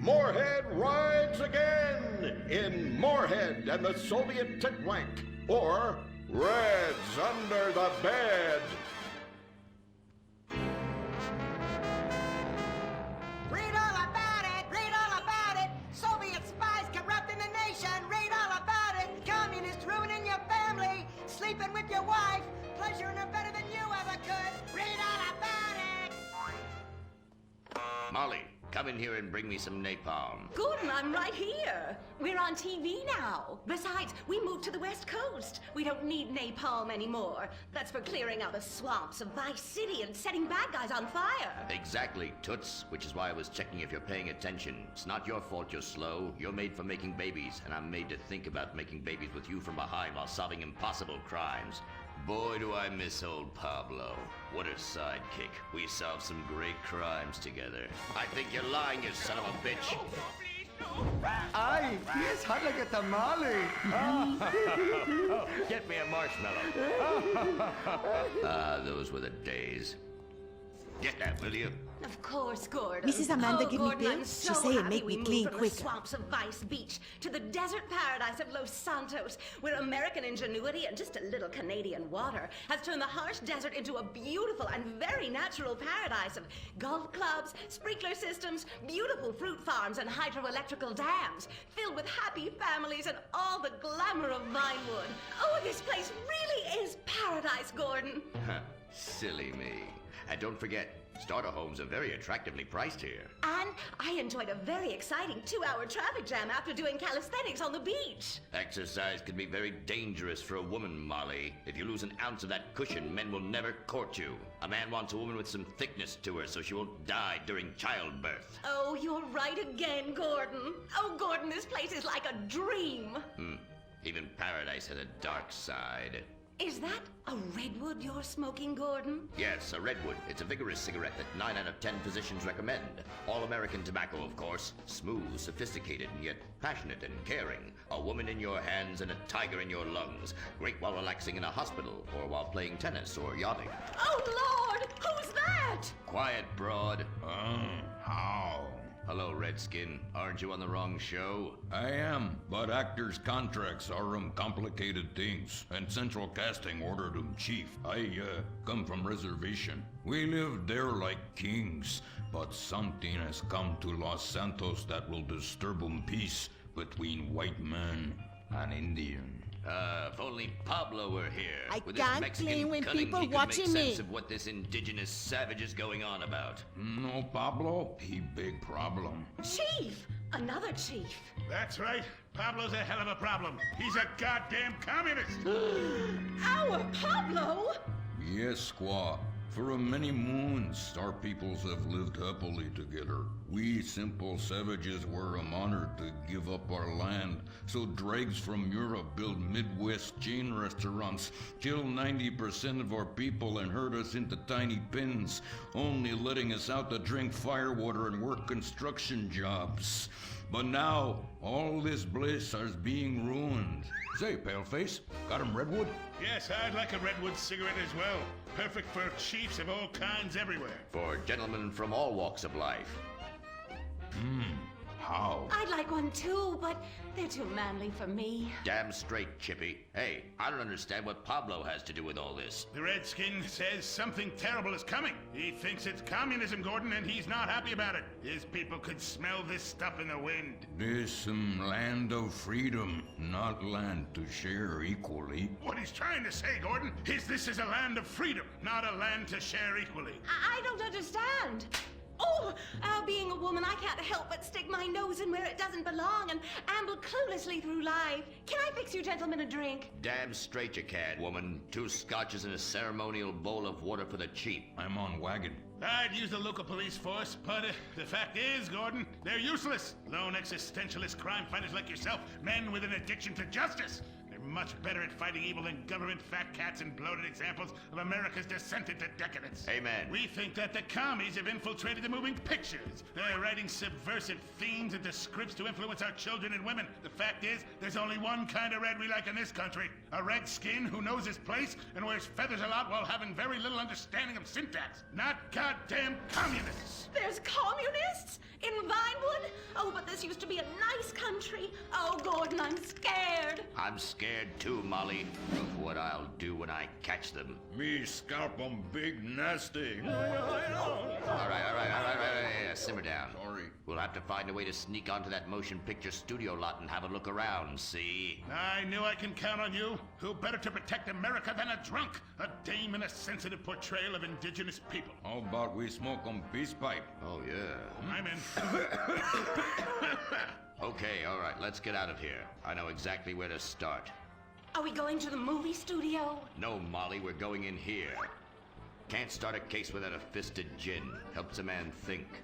Moorhead rides again in Moorhead and the Soviet Titwank, or Reds Under the Bed. Read all about it! Read all about it! Soviet spies corrupting the nation! Read all about it! Communists ruining your family! Sleeping with your wife! Pleasuring her better than you ever could! Read all about it! Molly, come in here and bring me some napalm. Gordon, I'm right here. We're on TV now. Besides, we moved to the West Coast. We don't need napalm anymore. That's for clearing out the swamps of Vice City and setting bad guys on fire. Exactly, Toots, which is why I was checking if you're paying attention. It's not your fault you're slow. You're made for making babies, and I'm made to think about making babies with you from behind while solving impossible crimes. Boy, do I miss old Pablo. What a sidekick. We solved some great crimes together. I think you're lying, you son of a bitch. Ay, he is hot like a tamale. Get me a marshmallow. Those were the days. Get that, will you? Of course, Gordon. Mrs. Amanda, give me Gordon, pills? I'm so She say it happy make we me moved clean from quicker. the swamps of Vice Beach to the desert paradise of Los Santos, where American ingenuity and just a little Canadian water has turned the harsh desert into a beautiful and very natural paradise of golf clubs, sprinkler systems, beautiful fruit farms, and hydroelectrical dams, filled with happy families and all the glamour of Vinewood. Oh, this place really is paradise, Gordon. Silly me. And don't forget, starter homes are very attractively priced here. And I enjoyed a very exciting 2-hour traffic jam after doing calisthenics on the beach. Exercise can be very dangerous for a woman, Molly. If you lose an ounce of that cushion, men will never court you. A man wants a woman with some thickness to her so she won't die during childbirth. Oh, you're right again, Gordon. Oh, Gordon, this place is like a dream. Even paradise has a dark side. Is that a redwood you're smoking, Gordon? Yes, a redwood. It's a vigorous cigarette that 9 out of 10 physicians recommend. All American tobacco, of course. Smooth, sophisticated, and yet passionate and caring. A woman in your hands and a tiger in your lungs. Great while relaxing in a hospital, or while playing tennis or yachting. Oh, Lord! Who's that? Quiet, broad. How? Hello, Redskin. Aren't you on the wrong show? I am, but actors' contracts are complicated things, and Central Casting ordered chief. I come from reservation. We live there like kings, but something has come to Los Santos that will disturb peace between white man and Indian. If only Pablo were here. I With his can't Mexican play when cunning, people he could watching make me. sense of what this indigenous savage is going on about. No, Pablo, he big problem. Chief! Another chief. That's right. Pablo's a hell of a problem. He's a goddamn communist. Our Pablo? Yes, squaw. For many moons, our peoples have lived happily together. We simple savages were honored to give up our land, so dregs from Europe build Midwest chain restaurants, kill 90% of our people and herd us into tiny pens, only letting us out to drink firewater and work construction jobs. But now, all this bliss is being ruined. Say, Paleface, got him redwood? Yes, I'd like a redwood cigarette as well. Perfect for chiefs of all kinds everywhere. For gentlemen from all walks of life. How? I'd like one too, but they're too manly for me. Damn straight, Chippy. Hey, I don't understand what Pablo has to do with all this. The Redskin says something terrible is coming. He thinks it's communism, Gordon, and he's not happy about it. His people could smell this stuff in the wind. This land of freedom, not land to share equally. What he's trying to say, Gordon, is this is a land of freedom, not a land to share equally. I don't understand. Oh, being a woman, I can't help but stick my nose in where it doesn't belong and amble cluelessly through life. Can I fix you gentlemen a drink? Damn straight you can, woman. 2 scotches and a ceremonial bowl of water for the chief. I'm on wagon. I'd use the local police force, but the fact is, Gordon, they're useless. Lone existentialist crime fighters like yourself, men with an addiction to justice. They're They're much better at fighting evil than government fat cats and bloated examples of America's descent into decadence. Amen. We think that the commies have infiltrated the moving pictures. They're writing subversive themes into scripts to influence our children and women. The fact is, there's only one kind of red we like in this country. A red skin who knows his place and wears feathers a lot while having very little understanding of syntax. Not goddamn communists. There's communists? In Vinewood? Oh, but this used to be a nice country. Oh, Gordon, I'm scared. I'm scared too, Molly, of what I'll do when I catch them. Me scalp 'em big nasty. All right. Simmer down. Sorry. We'll have to find a way to sneak onto that motion picture studio lot and have a look around, see? I knew I can count on you. Who better to protect America than a drunk? A dame in a sensitive portrayal of indigenous people. How about we smoke 'em peace pipe? Oh, yeah. I'm in. Okay, all right, let's get out of here. I know exactly where to start. Are we going to the movie studio? No, Molly, we're going in here. Can't start a case without a fisted gin. Helps a man think.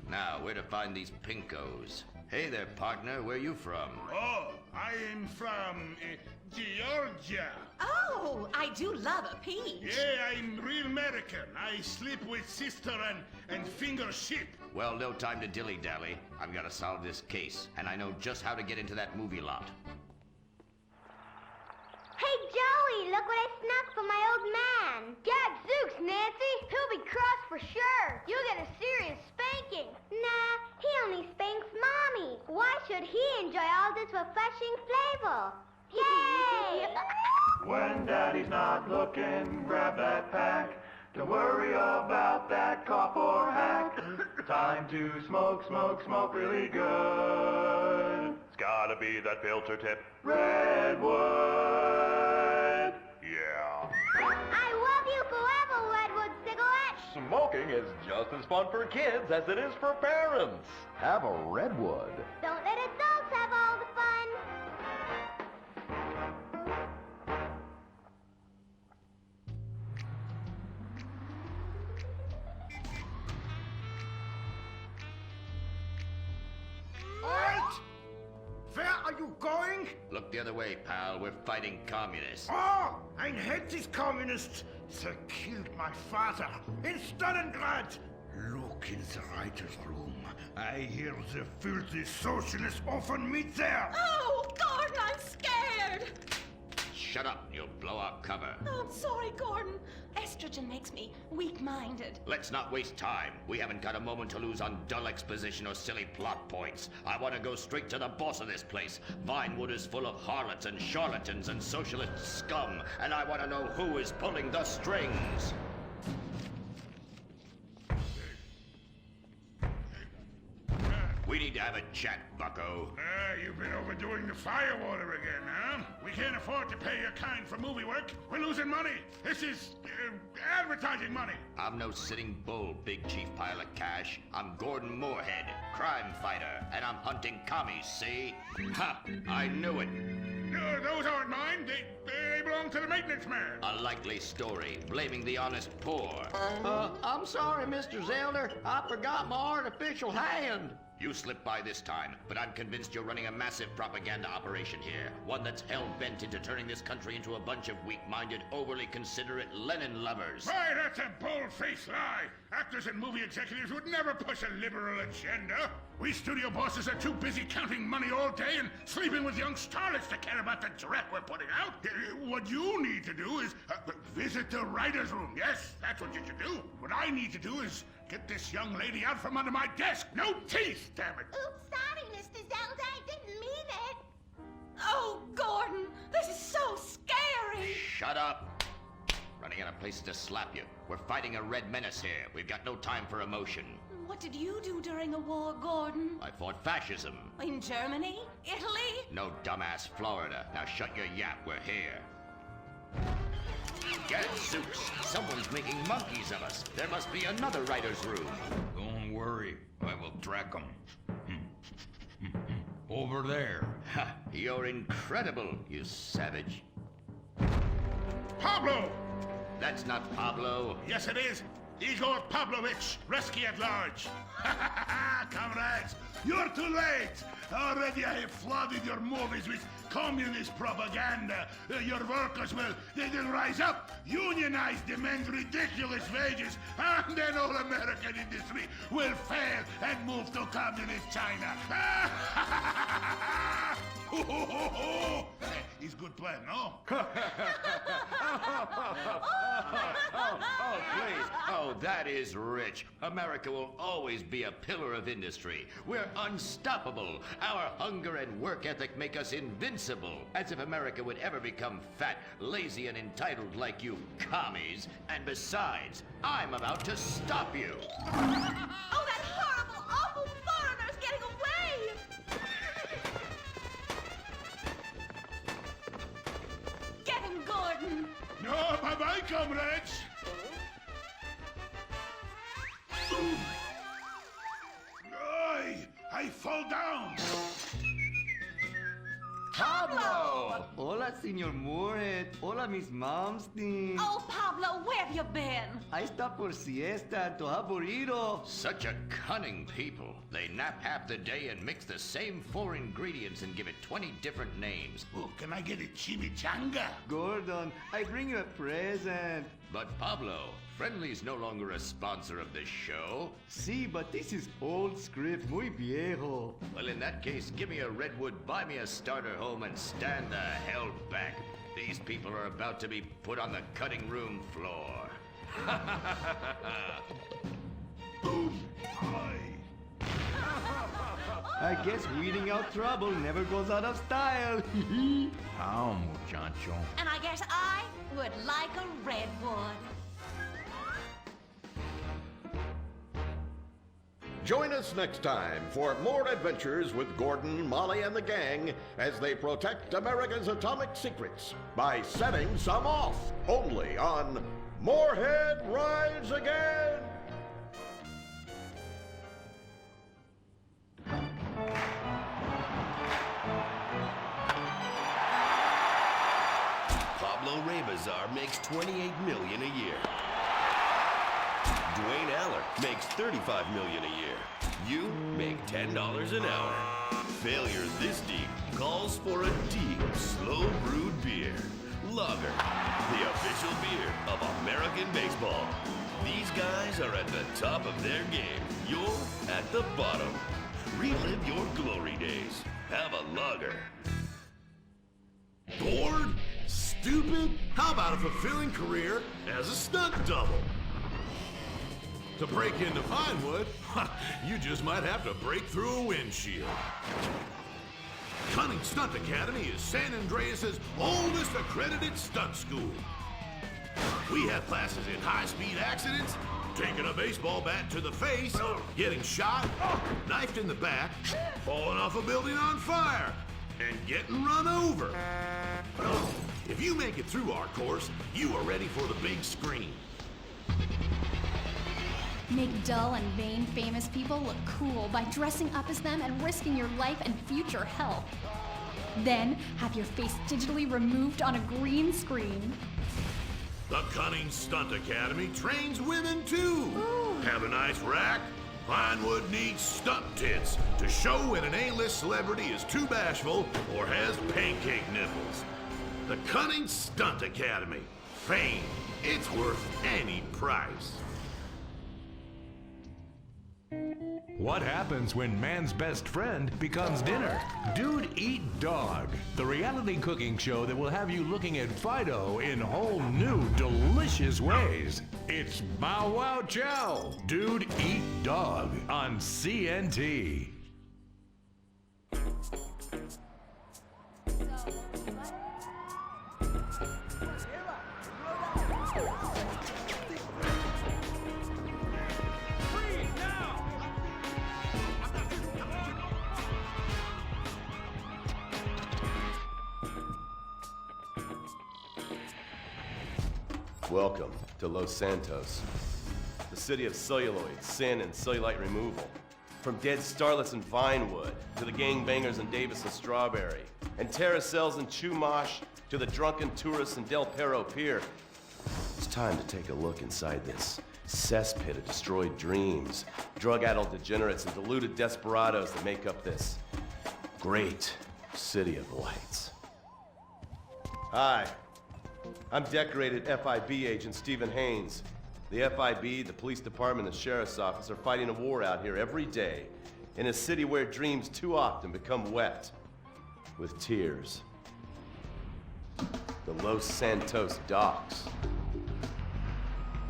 Now, where to find these pinkos? Hey there, partner, where you from? Oh, I'm from Georgia. Oh, I do love a peach. Yeah, I'm real American. I sleep with sister and finger ship. Well, no time to dilly-dally. I've got to solve this case, and I know just how to get into that movie lot. Hey, Joey, look what I snuck from my old man. Gadzooks, Nancy. He'll be cross for sure. You'll get a serious spanking. Nah, he only spanks Mommy. Why should he enjoy all this refreshing flavor? Yay! When Daddy's not looking, grab that pack. Don't worry about that cough or hack. Time to smoke, smoke, smoke really good. It's gotta be that filter tip. Redwood. Yeah. I love you forever, Redwood cigarette. Smoking is just as fun for kids as it is for parents. Have a Redwood. Don't let adults have all the fun. Halt! Where are you going? Look the other way, pal. We're fighting communists. Oh, I hate these communists. They killed my father in Stalingrad. Look in the writer's room. I hear the filthy socialists often meet there. Oh, Gordon, I'm scared. Shut up, you'll blow our cover. Oh, I'm sorry, Gordon. Estrogen makes me weak-minded. Let's not waste time. We haven't got a moment to lose on dull exposition or silly plot points. I want to go straight to the boss of this place. Vinewood is full of harlots and charlatans and socialist scum, and I want to know who is pulling the strings. We need to have a chat, bucko. You've been overdoing the firewater again, huh? We can't afford to pay your kind for movie work. We're losing money. This is advertising money. I'm no sitting bull, big chief pile of cash. I'm Gordon Moorhead, crime fighter, and I'm hunting commies, see? Ha! I knew it. Those aren't mine. They belong to the maintenance man. A likely story, blaming the honest poor. I'm sorry, Mr. Zelder. I forgot my artificial hand. You slipped by this time, but I'm convinced you're running a massive propaganda operation here. One that's hell-bent into turning this country into a bunch of weak-minded, overly considerate Lenin lovers. Why, that's a bold-faced lie. Actors and movie executives would never push a liberal agenda. We studio bosses are too busy counting money all day and sleeping with young starlets to care about the dreck we're putting out. What you need to do is visit the writer's room. Yes, that's what you should do. What I need to do is get this young lady out from under my desk. No teeth, damn it. Oops, sorry, Mr. Zelda. I didn't mean it. Oh, Gordon, this is so scary. Shut up. Running out of places to slap you. We're fighting a red menace here. We've got no time for emotion. What did you do during a war, Gordon? I fought fascism. In Germany? Italy? No, dumbass, Florida. Now shut your yap. We're here. Gadzooks! Someone's making monkeys of us. There must be another writer's room. Don't worry, I will track 'em. Over there. Ha! You're incredible, you savage. Pablo! That's not Pablo. Yes, it is. Igor Pavlovich, rescue at large. Comrades, you're too late. Already I have flooded your movies with communist propaganda. Your workers they'll rise up, unionize, demand ridiculous wages, and then all American industry will fail and move to communist China. It's good plan, no? Oh, please. Oh, that is rich. America will always be a pillar of industry. We're unstoppable. Our hunger and work ethic make us invincible. As if America would ever become fat, lazy, and entitled like you commies. And besides, I'm about to stop you. Oh, that horrible, awful foreigner's getting away! Get him, Gordon! No, bye-bye, comrades. I fall down. Pablo! Hola, Señor Moorhead. Hola, Miss Momstein. Oh, Pablo, where have you been? Ahí está por siesta, tu aburrido. Such a cunning people. They nap half the day and mix the same 4 ingredients and give it 20 different names. Oh, can I get a chimichanga? Gordon, I bring you a present. But Pablo, Friendly's no longer a sponsor of the show. Sí, but this is old script, muy viejo. Well, in that case, give me a redwood, buy me a starter home, and stand the hell back. These people are about to be put on the cutting room floor. Boom! I guess weeding out trouble never goes out of style. How, muchacho? And I guess I would like a redwood. Join us next time for more adventures with Gordon, Molly, and the gang as they protect America's atomic secrets by setting some off. Only on Moorhead Rides Again! Pablo Rebazar makes $28 million a year. Dwayne Aller makes $35 million a year. You make $10 an hour. Failure this deep calls for a deep, slow brewed beer. Lager, the official beer of American baseball. These guys are at the top of their game. You're at the bottom. Relive your glory days. Have a lager. Bored? Stupid? How about a fulfilling career as a stunt double? To break into Vinewood, you just might have to break through a windshield. Cunning Stunt Academy is San Andreas' oldest accredited stunt school. We have classes in high-speed accidents, taking a baseball bat to the face, getting shot, knifed in the back, falling off a building on fire, and getting run over. If you make it through our course, you are ready for the big screen. Make dull and vain famous people look cool by dressing up as them and risking your life and future health. Then have your face digitally removed on a green screen. The Cunning Stunt Academy trains women too. Ooh. Have a nice rack? Vinewood needs stunt tits to show when an A-list celebrity is too bashful or has pancake nipples. The Cunning Stunt Academy. Fame. It's worth any price. What happens when man's best friend becomes dinner? Dude Eat Dog, the reality cooking show that will have you looking at Fido in whole new, delicious ways. It's Bow Wow Chow, Dude Eat Dog on CNT. Welcome to Los Santos, the city of celluloid, sin, and cellulite removal. From dead starlets in Vinewood to the gangbangers in Davis and Strawberry, and terracels in Chumash to the drunken tourists in Del Perro Pier. It's time to take a look inside this cesspit of destroyed dreams, drug-addled degenerates, and deluded desperados that make up this great city of lights. Hi, I'm decorated FIB agent Stephen Haynes. The FIB, the police department, and the sheriff's office are fighting a war out here every day in a city where dreams too often become wet with tears. The Los Santos docks.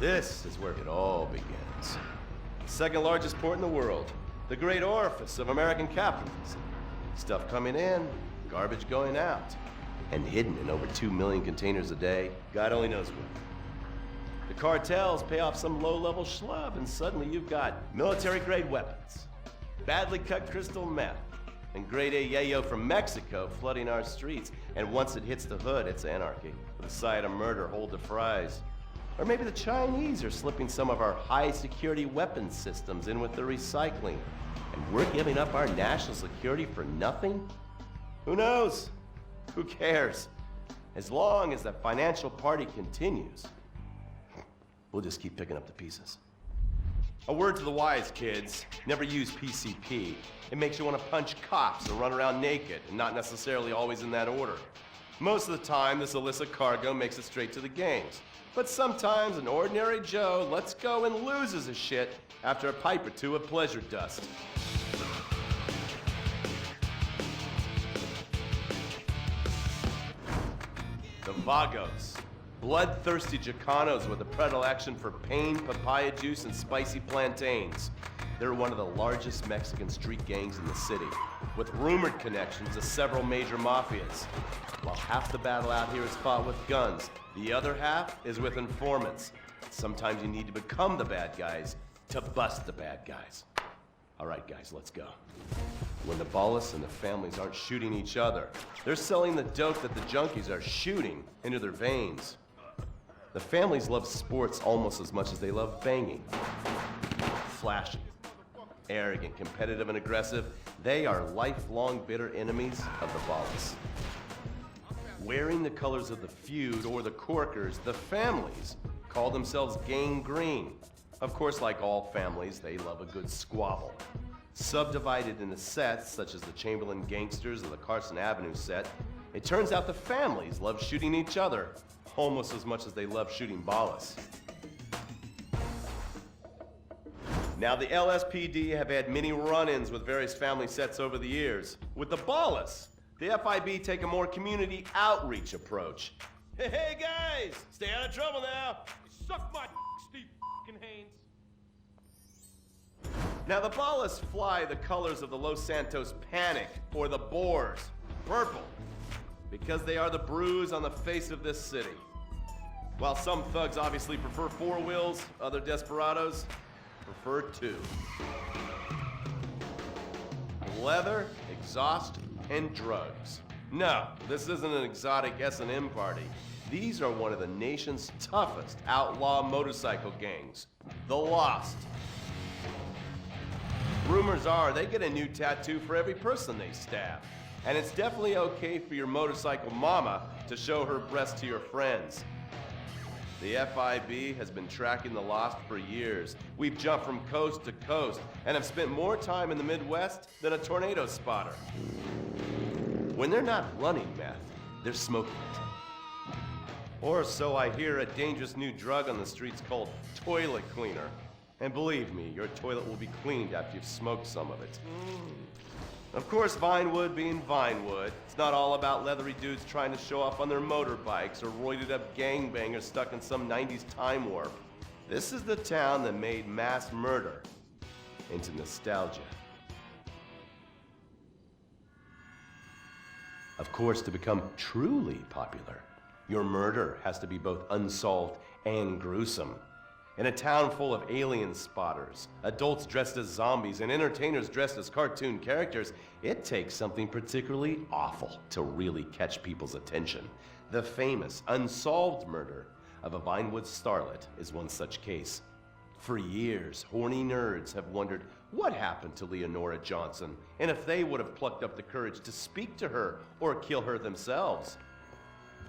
This is where it all begins. The second largest port in the world, the great orifice of American capitalism. Stuff coming in, garbage going out, and hidden in over 2 million containers a day, God only knows where. The cartels pay off some low-level schlub, and suddenly you've got military-grade weapons, badly cut crystal meth, and grade A yayo from Mexico flooding our streets. And once it hits the hood, it's anarchy, with a side of murder hold to fries. Or maybe the Chinese are slipping some of our high-security weapons systems in with the recycling, and we're giving up our national security for nothing? Who knows? Who cares? As long as the financial party continues, we'll just keep picking up the pieces. A word to the wise, kids. Never use PCP. It makes you want to punch cops and run around naked, and not necessarily always in that order. Most of the time, this illicit cargo makes it straight to the gangs. But sometimes an ordinary Joe lets go and loses his shit after a pipe or two of pleasure dust. The Vagos. Bloodthirsty Chicanos with a predilection for pain, papaya juice, and spicy plantains. They're one of the largest Mexican street gangs in the city, with rumored connections to several major mafias. While half the battle out here is fought with guns, the other half is with informants. Sometimes you need to become the bad guys to bust the bad guys. All right, guys, let's go. When the ballas and the families aren't shooting each other, they're selling the dope that the junkies are shooting into their veins. The families love sports almost as much as they love banging. Flashy, arrogant, competitive, and aggressive, they are lifelong bitter enemies of the ballas. Wearing the colors of the feud or the corkers, the families call themselves Gang Green. Of course, like all families, they love a good squabble. Subdivided into sets, such as the Chamberlain Gangsters or the Carson Avenue set, it turns out the families love shooting each other almost as much as they love shooting ballas. Now, the LSPD have had many run-ins with various family sets over the years. With the ballas, the FIB take a more community outreach approach. Hey guys, stay out of trouble now. Suck my Steve Haynes. Now, the ballas fly the colors of the Los Santos Panic, or the Boers, purple, because they are the bruise on the face of this city. While some thugs obviously prefer 4 wheels, other desperados prefer 2. Leather, exhaust, and drugs. No, this isn't an exotic S&M party. These are one of the nation's toughest outlaw motorcycle gangs, the Lost. Rumors are they get a new tattoo for every person they stab. And it's definitely okay for your motorcycle mama to show her breast to your friends. The FIB has been tracking the Lost for years. We've jumped from coast to coast and have spent more time in the Midwest than a tornado spotter. When they're not running meth, they're smoking it. Or so I hear, a dangerous new drug on the streets called toilet cleaner. And believe me, your toilet will be cleaned after you've smoked some of it. Of course, Vinewood being Vinewood, it's not all about leathery dudes trying to show off on their motorbikes or roided up gangbangers stuck in some 90s time warp. This is the town that made mass murder into nostalgia. Of course, to become truly popular, your murder has to be both unsolved and gruesome. In a town full of alien spotters, adults dressed as zombies, and entertainers dressed as cartoon characters, it takes something particularly awful to really catch people's attention. The famous, unsolved murder of a Vinewood starlet is one such case. For years, horny nerds have wondered what happened to Leonora Johnson, and if they would have plucked up the courage to speak to her or kill her themselves.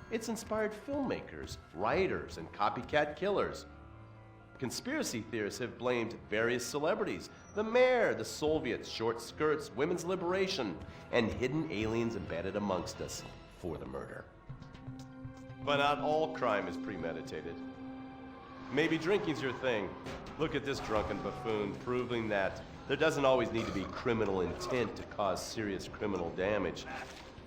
It's inspired filmmakers, writers, and copycat killers. Conspiracy theorists have blamed various celebrities, the mayor, the Soviets, short skirts, women's liberation, and hidden aliens embedded amongst us for the murder. But not all crime is premeditated. Maybe drinking's your thing. Look at this drunken buffoon, proving that there doesn't always need to be criminal intent to cause serious criminal damage.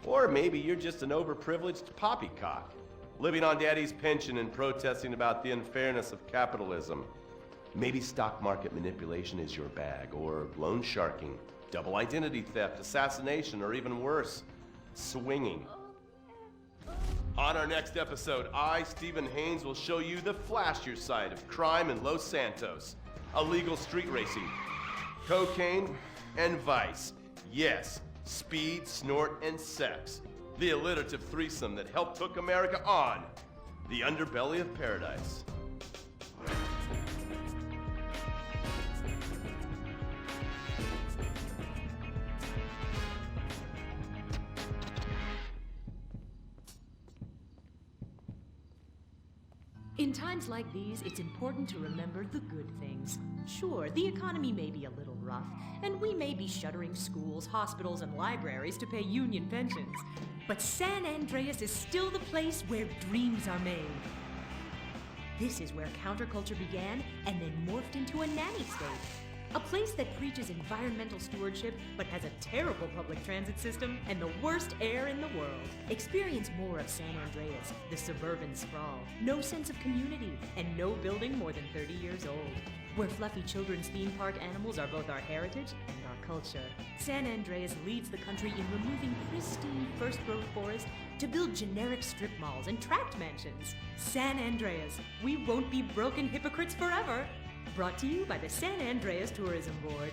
Or maybe you're just an overprivileged poppycock, living on daddy's pension and protesting about the unfairness of capitalism. Maybe stock market manipulation is your bag, or loan sharking, double identity theft, assassination, or even worse, swinging. On our next episode, I, Stephen Haynes, will show you the flashier side of crime in Los Santos. Illegal street racing, cocaine, and vice. Yes, speed, snort, and sex. The alliterative threesome that helped hook America on. The underbelly of paradise. In times like these, it's important to remember the good things. Sure, the economy may be a little rough, and we may be shuttering schools, hospitals, and libraries to pay union pensions. But San Andreas is still the place where dreams are made. This is where counterculture began and then morphed into a nanny state. A place that preaches environmental stewardship but has a terrible public transit system and the worst air in the world. Experience more of San Andreas, the suburban sprawl. No sense of community and no building more than 30 years old. Where fluffy children's theme park animals are both our heritage and our culture. San Andreas leads the country in removing pristine first-growth forest to build generic strip malls and tract mansions. San Andreas, we won't be broken hypocrites forever. Brought to you by the San Andreas Tourism Board.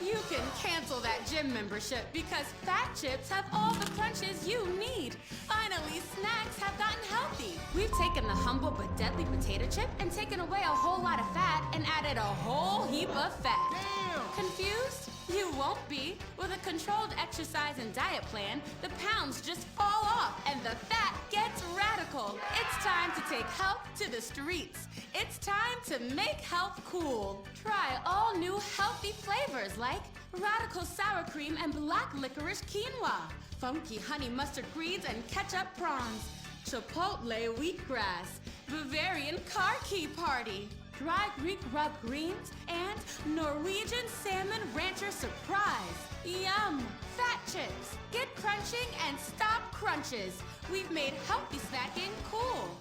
You can cancel that gym membership because Fat Chips have all the crunches you need. Finally, snacks have gotten healthy. We've taken the humble but deadly potato chip and taken away a whole lot of fat and added a whole heap of fat. Damn! Confused? You won't be. With a controlled exercise and diet plan, the pounds just fall off and the fat gets radical. It's time to take health to the streets. It's time to make health cool. Try all new healthy flavors like radical sour cream and black licorice quinoa, funky honey mustard greens and ketchup prawns, chipotle wheatgrass, Bavarian car key party, dry Greek rub greens, and Norwegian salmon rancher surprise. Yum! Fat Chips. Get crunching and stop crunches. We've made healthy snacking cool.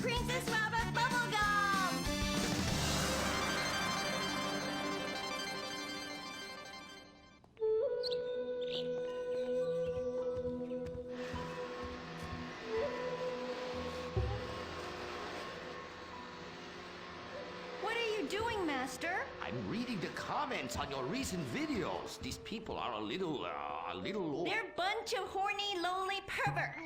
Princess Rabbit bubblegum! What are you doing, Master? I'm reading the comments on your recent videos. These people are a little... They're a bunch of horny, lonely perverts.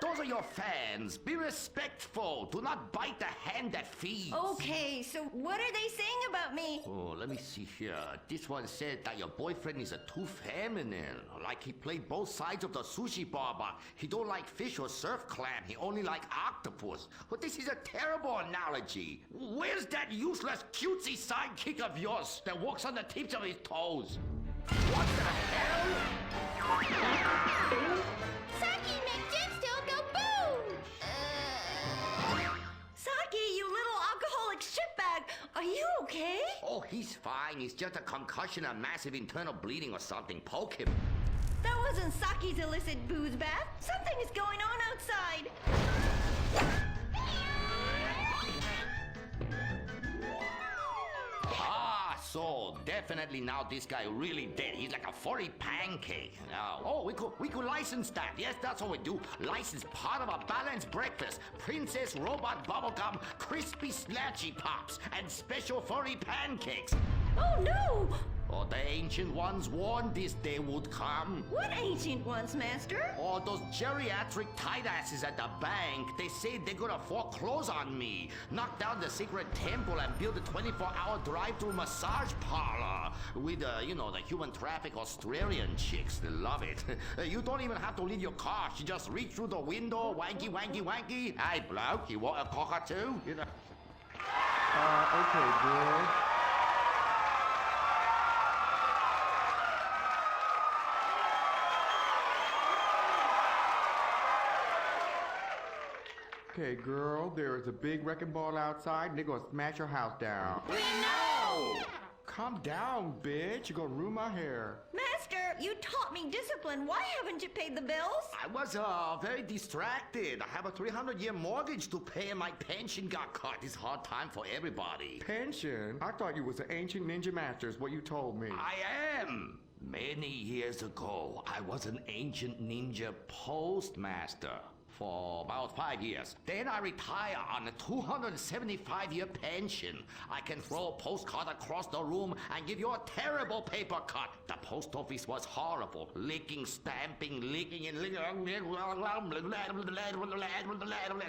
Those are your fans. Be respectful. Do not bite the hand that feeds. Okay, so what are they saying about me? Oh, let me see here. This one said that your boyfriend is too feminine. Like he played both sides of the sushi bar, but he don't like fish or surf clam. He only like octopus. But this is a terrible analogy. Where's that useless cutesy sidekick of yours that walks on the tips of his toes? What the hell? Saki make Jetstone go boom! Saki, you little alcoholic shitbag, are you okay? Oh, he's fine. It's just a concussion, a massive internal bleeding or something. Poke him. That wasn't Saki's illicit booze bath. Something is going on outside. Ah, so definitely now this guy really dead. He's like a furry pancake. Oh, we could license that. Yes, that's what we do. License part of a balanced breakfast. Princess Robot Bubblegum, Crispy Slatchy Pops, and special furry pancakes. Oh, no! Oh, the ancient ones warned this day would come. What ancient ones, Master? Oh, those geriatric tight asses at the bank. They say they're gonna foreclose on me, knock down the secret temple, and build a 24-hour drive-through massage parlor with, you know, the human traffic Australian chicks. They love it. You don't even have to leave your car. You just reach through the window, wanky, wanky, wanky. Hey, bloke, you want a cockatoo? You know. Okay, girl. Okay, girl, there is a big wrecking ball outside and they're gonna smash your house down. We know! Calm down, bitch. You're gonna ruin my hair. Master, you taught me discipline. Why haven't you paid the bills? I was very distracted. I have a 300-year mortgage to pay and my pension got cut. It's a hard time for everybody. Pension? I thought you was an ancient ninja master is what you told me. I am. Many years ago, I was an ancient ninja postmaster for about 5 years. Then I retire on a 275-year pension. I can throw a postcard across the room and give you a terrible paper cut. The post office was horrible. Licking, stamping, licking, and licking.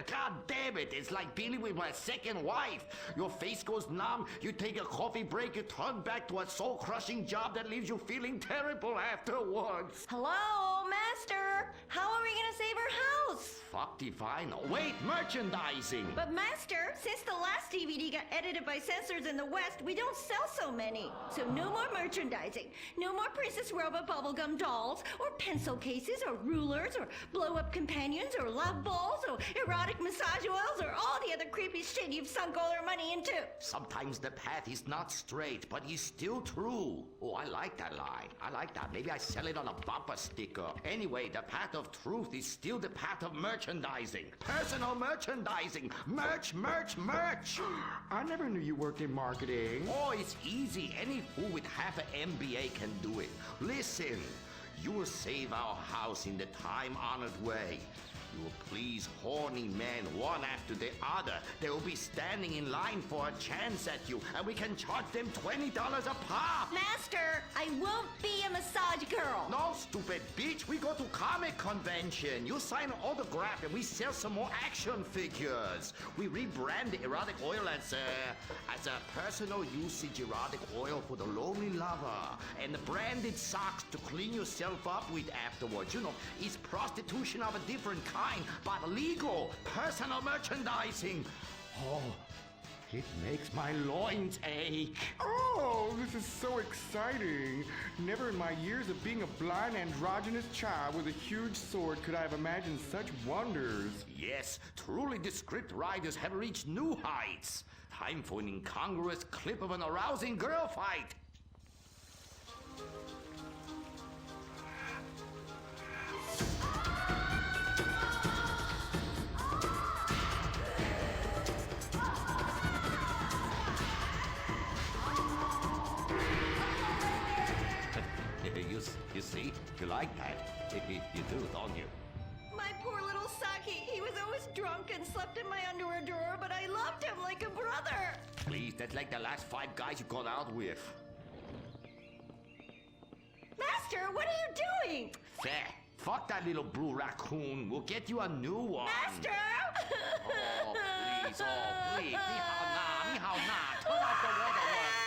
God damn it, it's like dealing with my second wife. Your face goes numb, you take a coffee break, you turn back to a soul-crushing job that leaves you feeling terrible afterwards. Hello, Master. How are we gonna save our house? Fuck divine. Wait, merchandising. But Master, since the last DVD got edited by censors in the West, we don't sell so many. So no more merchandising. No more Princess Robot bubblegum dolls, or pencil cases, or rulers, or blow-up companions, or love balls, or erotic massage oils, or all the other creepy shit you've sunk all our money into. Sometimes the path is not straight, but is still true. Oh, I like that line. I like that. Maybe I sell it on a bumper sticker. Anyway, the path of truth is still the path of merchandising. Personal merchandising. Merch, merch, merch. I never knew you worked in marketing. Oh, it's easy. Any fool with half an MBA can do it. Listen, you will save our house in the time-honored way. You will please horny men one after the other. They will be standing in line for a chance at you, and we can charge them $20 a pop. Master, I won't be a massage girl. No, stupid bitch. We go to comic convention. You sign an autograph, and we sell some more action figures. We rebrand the erotic oil as a personal usage erotic oil for the lonely lover, and the branded socks to clean yourself up with afterwards. You know, it's prostitution of a different kind. But legal, personal merchandising. Oh, it makes my loins ache. Oh, this is so exciting. Never in my years of being a blind androgynous child with a huge sword could I have imagined such wonders. Yes, truly the script writers have reached new heights. Time for an incongruous clip of an arousing girl fight. You see? You like that? You do, don't you? My poor little Saki. He was always drunk and slept in my underwear drawer, but I loved him like a brother. Please, that's like the last 5 guys you got out with. Master, what are you doing? Fair. Fuck that little blue raccoon. We'll get you a new one. Master! Oh, please. Oh, please. Ni hao na. Ni hao na. Turn off the waterworks.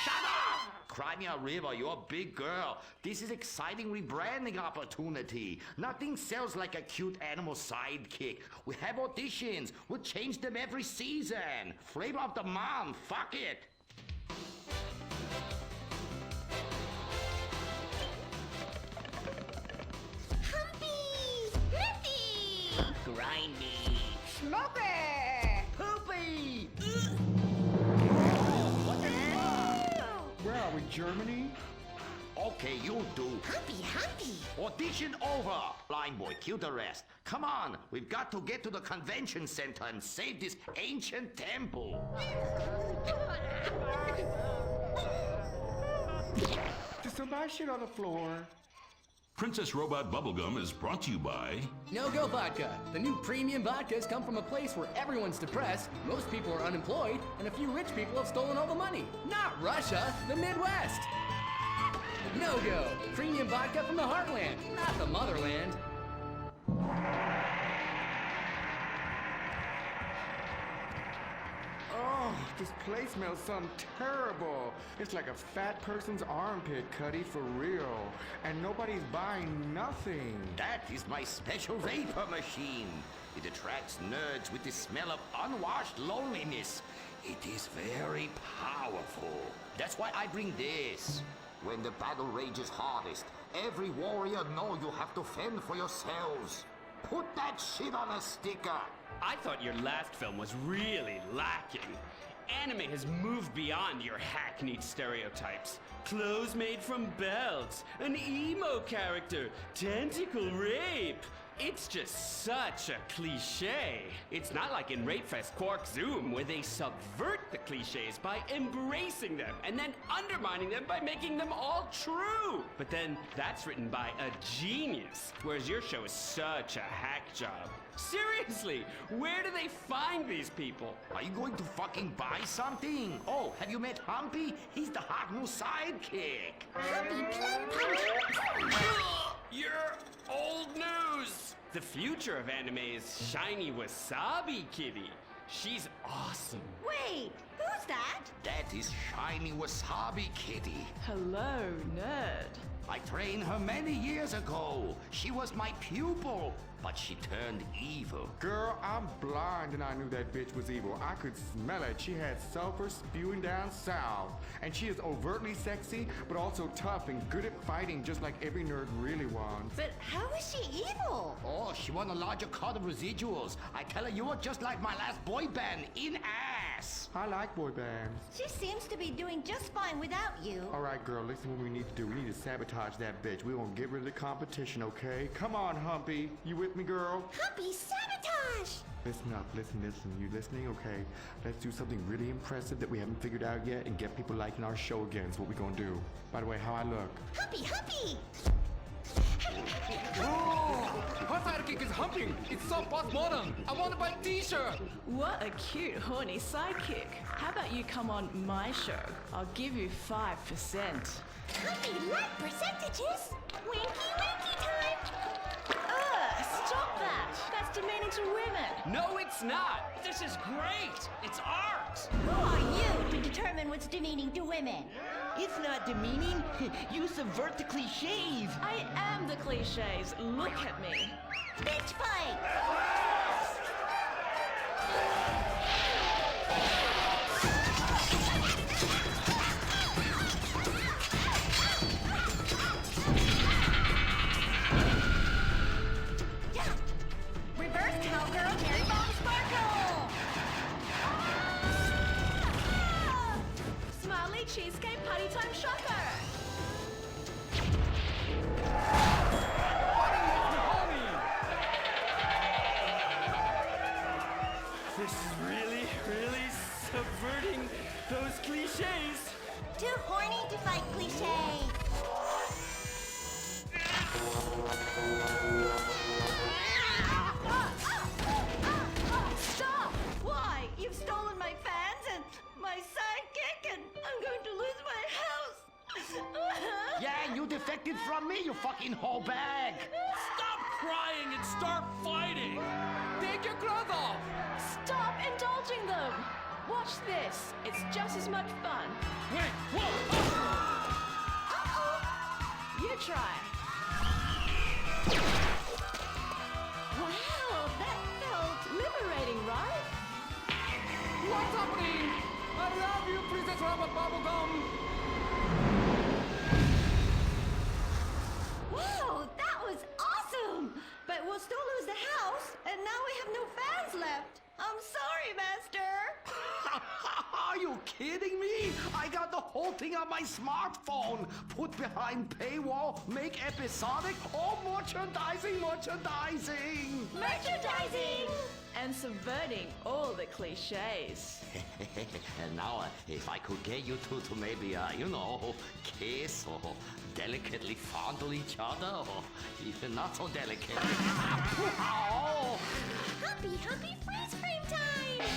Shut up! Cry me a river. You're a big girl. This is exciting rebranding opportunity. Nothing sells like a cute animal sidekick. We have auditions. We'll change them every season. Flavor of the month. Fuck it. Grindy. Smoky! Poopy! Where are we, Germany? Okay, you do. Humpy, humpy! Audition over. Blind boy, kill the rest. Come on, we've got to get to the convention center and save this ancient temple. Did somebody shit on the floor? Princess Robot Bubblegum is brought to you by... No-Go Vodka. The new premium vodkas come from a place where everyone's depressed, most people are unemployed, and a few rich people have stolen all the money. Not Russia, the Midwest. No-Go. Premium vodka from the heartland, not the motherland. Oh, this place smells something terrible. It's like a fat person's armpit, Cuddy, for real. And nobody's buying nothing. That is my special vapor machine. It attracts nerds with the smell of unwashed loneliness. It is very powerful. That's why I bring this. When the battle rages hardest, every warrior know you have to fend for yourselves. Put that shit on a sticker. I thought your last film was really lacking. Anime has moved beyond your hackneyed stereotypes. Clothes made from belts, an emo character, tentacle rape. It's just such a cliche. It's not like in Rapefest Quark Zoom, where they subvert the cliches by embracing them and then undermining them by making them all true. But then that's written by a genius, whereas your show is such a hack job. Seriously, where do they find these people? Are you going to fucking buy something? Oh, have you met Humpy? He's the hot new sidekick. Humpy Plum You're old news! The future of anime is Shiny Wasabi Kitty. She's awesome. Wait, who's that? That is Shiny Wasabi Kitty. Hello, nerd. I trained her many years ago. She was my pupil, but she turned evil. Girl, I'm blind and I knew that bitch was evil. I could smell it. She had sulfur spewing down south. And she is overtly sexy, but also tough and good at fighting, just like every nerd really wants. But how is she evil? Oh, she won a larger cut of residuals. I tell her you are just like my last boy band, in ass. I like boy bands. She seems to be doing just fine without you. All right, girl, listen what we need to do. We need to sabotage that bitch. We won't get rid of the competition, okay? Come on, Humpy. You with me, girl? Humpy, sabotage! Listen up, listen. You listening? Okay. Let's do something really impressive that we haven't figured out yet and get people liking our show again. Is what we gonna do. By the way, how I look? Humpy, Humpy! Oh, her sidekick is humping. It's so postmodern. I want to buy a t-shirt. What a cute, horny sidekick. How about you come on my show? I'll give you 5%. Humpy, like percentages? Winky, winky time! Stop that! That's demeaning to women. No, it's not. This is great. It's art. Who are you to determine what's demeaning to women? It's not demeaning. You subvert the cliches. I am the cliches. Look at me. Bitch fight! Reverse cowgirl, Mary Bomb Sparkle! Smiley cheesecake party time shocker. This is really, really subverting those cliches. Too horny to fight cliche. Stop! Why? You've stolen my fans and my sidekick, and I'm going to lose my house. Yeah, you defected from me, you fucking whole bag. Stop crying and start fighting. Take your clothes off. Stop indulging them. Watch this. It's just as much fun. Wait, whoa! You try. Wow, that felt liberating, right? What's happening? I love you, Princess Robot Bubblegum. Wow, that was awesome! But we'll still lose the house, and now we have no fans left. I'm sorry, Master. You kidding me? I got the whole thing on my smartphone. Put behind paywall, make episodic, all merchandising. Merchandising! And subverting all the cliches. And now, if I could get you two to maybe, kiss or delicately fondle each other, or even not so delicate. Oh. Happy freeze frame time!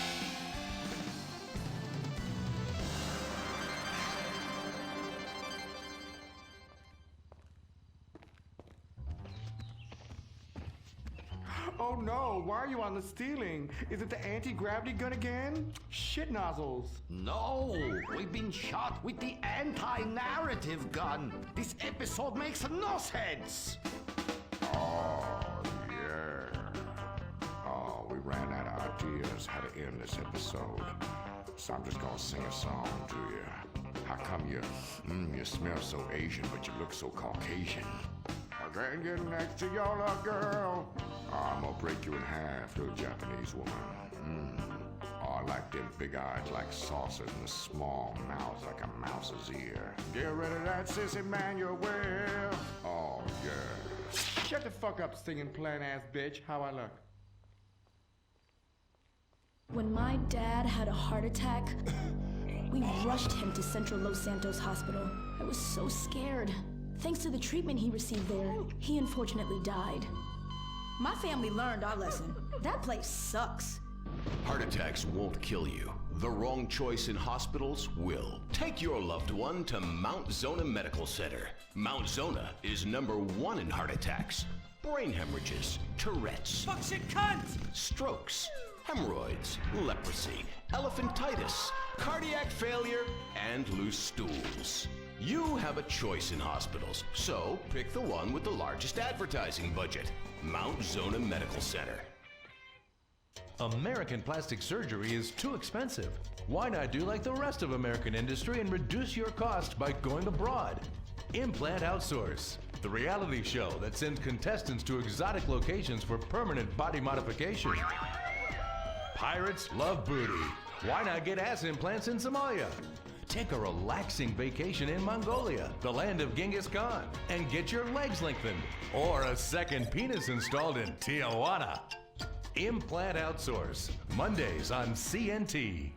Oh no, why are you on the ceiling? Is it the anti-gravity gun again? Shit nozzles. No, we've been shot with the anti-narrative gun. This episode makes no sense. Oh, yeah. Oh, we ran out of ideas how to end this episode. So I'm just gonna sing a song to you. How come you smell so Asian, but you look so Caucasian? I can't get next to your little girl. Oh, I'm gonna break you in half, little Japanese woman. Oh, I like them big eyes like saucers and the small mouths like a mouse's ear. Get rid of that sissy man, you will. Oh, yeah. Shut the fuck up, singing plant-ass bitch. How I look? When my dad had a heart attack, we rushed him to Central Los Santos Hospital. I was so scared. Thanks to the treatment he received there, he unfortunately died. My family learned our lesson. That place sucks. Heart attacks won't kill you. The wrong choice in hospitals will. Take your loved one to Mount Zona Medical Center. Mount Zona is #1 in heart attacks, brain hemorrhages, Tourette's, Buckshit cunt! strokes, hemorrhoids, leprosy, elephantitis, cardiac failure, and loose stools. You have a choice in hospitals, so pick the one with the largest advertising budget. Mount Zona Medical Center. American plastic surgery is too expensive. Why not do like the rest of American industry and reduce your cost by going abroad? Implant Outsource, the reality show that sends contestants to exotic locations for permanent body modification. Pirates love booty. Why not get ass implants in Somalia? Take a relaxing vacation in Mongolia, the land of Genghis Khan, and get your legs lengthened. Or a second penis installed in Tijuana. Implant Outsource, Mondays on CNT.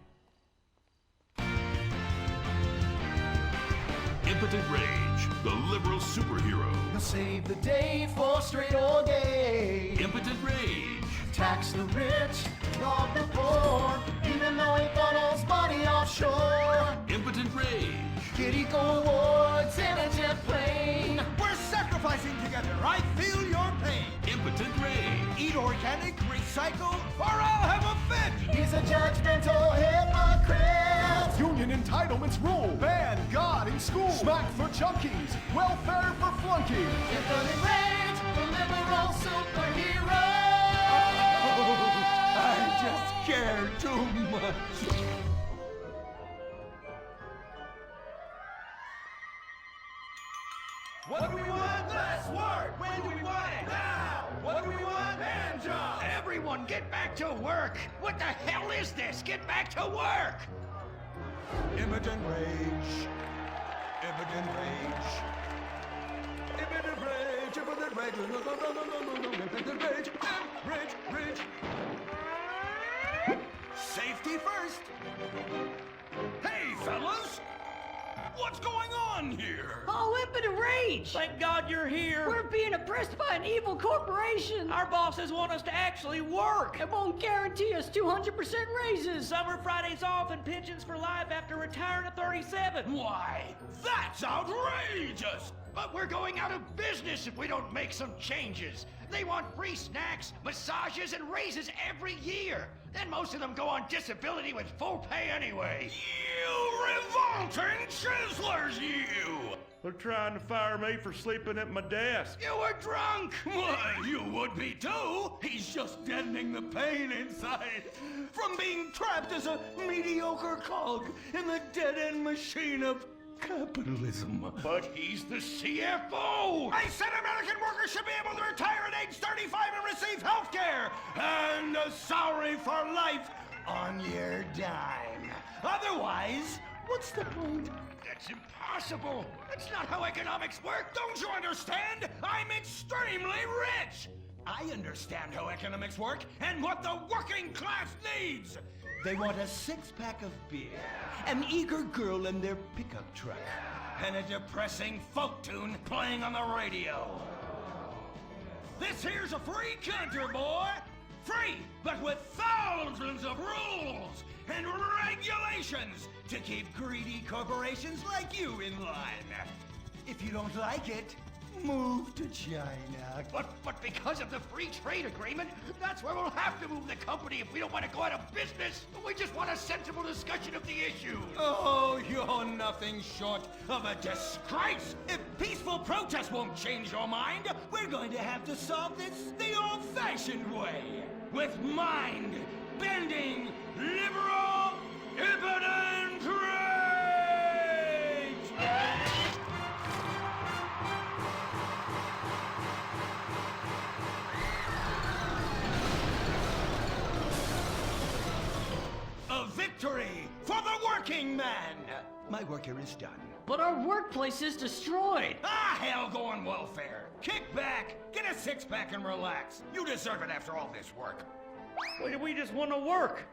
Impotent Rage, the liberal superhero. He'll save the day for straight or gay. Impotent Rage. Tax the rich, rob the poor, even though he follows money offshore. Impotent Rage. Get eco awards in a jet plane. We're sacrificing together. I feel your pain. Impotent Rage. Eat organic, recycle, or I'll have a fit. He's a judgmental hypocrite. Union entitlements rule. Ban God in school. Smack for junkies. Welfare for flunkies. Impotent Rage, the liberal superhero. I just care too much. What do we want? Less work. When do we want it? Now. What do we want? Hand job. Everyone get back to work. What the hell is this? Get back to work. Impotent Rage. Impotent Rage. Impotent Rage. Impotent Rage. Impotent Rage. Rage. Rage. Safety first. Hey, fellas. What's going on here? Oh, impotent rage! Thank God you're here. We're being oppressed by an evil corporation. Our bosses want us to actually work. It won't guarantee us 200% raises. Summer Fridays off and pensions for life after retiring at 37. Why? That's outrageous! But we're going out of business if we don't make some changes. They want free snacks, massages, and raises every year. And most of them go on disability with full pay anyway. You revolting chiselers, you! They're trying to fire me for sleeping at my desk. You were drunk! Why, you would be too! He's just deadening the pain inside from being trapped as a mediocre cog in the dead-end machine of capitalism. But he's the CFO! I said American workers should be able to retire at age 35 and receive health care! And a salary for life on your dime. Otherwise, what's the point? That's impossible. That's not how economics work. Don't you understand? I'm extremely rich. I understand how economics work and what the working class needs. They want a six-pack of beer, an eager girl in their pickup truck, and a depressing folk tune playing on the radio. This here's a free country, boy. Free, but with thousands of rules and regulations to keep greedy corporations like you in line. If you don't like it, move to China. But because of the free trade agreement, that's where we'll have to move the company if we don't want to go out of business. We just want a sensible discussion of the issue. Oh, you're nothing short of a disgrace. If peaceful protest won't change your mind, we're going to have to solve this the old-fashioned way. With mind-bending, liberal, impotent rage! A victory for the working man! My work here is done. But our workplace is destroyed. Ah, hell, go on welfare. Kick back, get a six-pack and relax. You deserve it after all this work. We just want to work.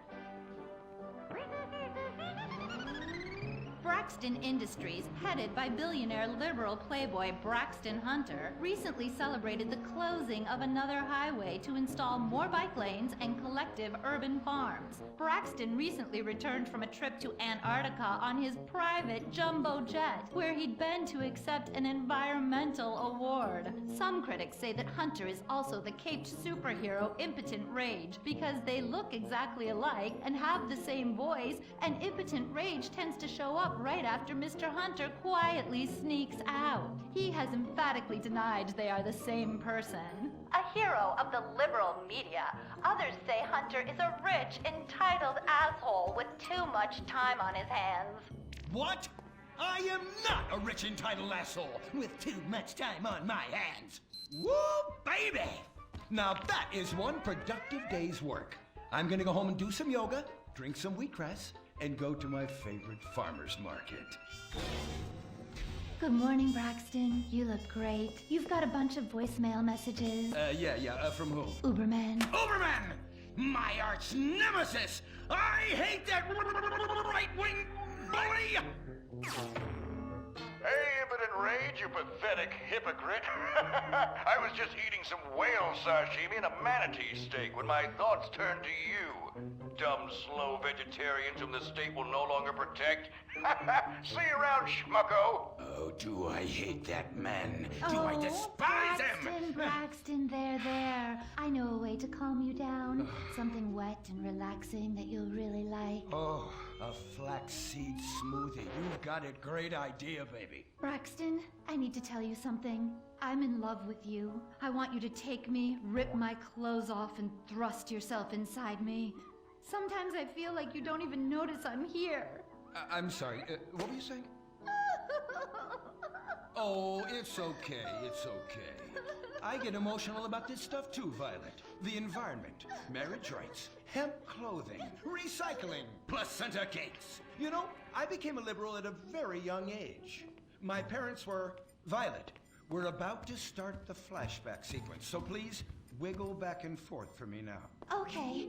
Braxton Industries, headed by billionaire liberal playboy Braxton Hunter, recently celebrated the closing of another highway to install more bike lanes and collective urban farms. Braxton recently returned from a trip to Antarctica on his private jumbo jet, where he'd been to accept an environmental award. Some critics say that Hunter is also the caped superhero Impotent Rage, because they look exactly alike and have the same voice, and Impotent Rage tends to show up right after Mr. Hunter quietly sneaks out. He has emphatically denied they are the same person. A hero of the liberal media, others say Hunter is a rich, entitled asshole with too much time on his hands. What? I am not a rich, entitled asshole with too much time on my hands. Woo, baby! Now that is one productive day's work. I'm gonna go home and do some yoga, drink some wheatgrass, and go to my favorite farmer's market. Good morning, Braxton. You look great. You've got a bunch of voicemail messages. From who? Uberman. Uberman! My arch nemesis! I hate that right-wing bully! Hey, Impotent Rage, you pathetic hypocrite. I was just eating some whale sashimi and a manatee steak when my thoughts turned to you. Dumb, slow vegetarians whom the state will no longer protect. See you around, schmucko. Oh, do I hate that man? Do I despise him? Braxton, there. I know a way to calm you down. Something wet and relaxing that you'll really like. Oh, a flaxseed smoothie. You've got a great idea, baby. Braxton, I need to tell you something. I'm in love with you. I want you to take me, rip my clothes off, and thrust yourself inside me. Sometimes I feel like you don't even notice I'm here. I'm sorry, what were you saying? Oh, it's okay. I get emotional about this stuff too, Violet. The environment, marriage rights, hemp clothing, recycling, placenta cakes. You know, I became a liberal at a very young age. My parents were... Violet, we're about to start the flashback sequence, so please wiggle back and forth for me now. Okay.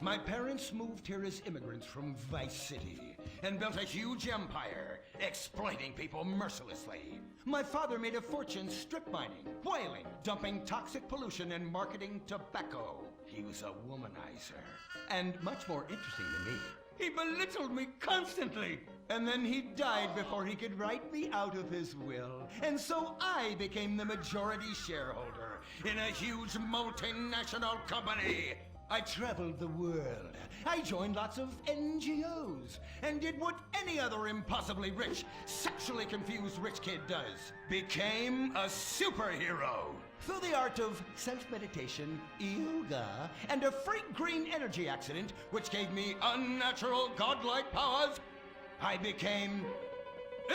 My parents moved here as immigrants from Vice City and built a huge empire, exploiting people mercilessly. My father made a fortune strip mining, whaling, dumping toxic pollution, and marketing tobacco. He was a womanizer. And much more interesting than me, he belittled me constantly. And then he died before he could write me out of his will. And so I became the majority shareholder in a huge multinational company. I traveled the world. I joined lots of NGOs and did what any other impossibly rich, sexually confused rich kid does. Became a superhero. Through the art of self-meditation, yoga, and a freak green energy accident, which gave me unnatural godlike powers, I became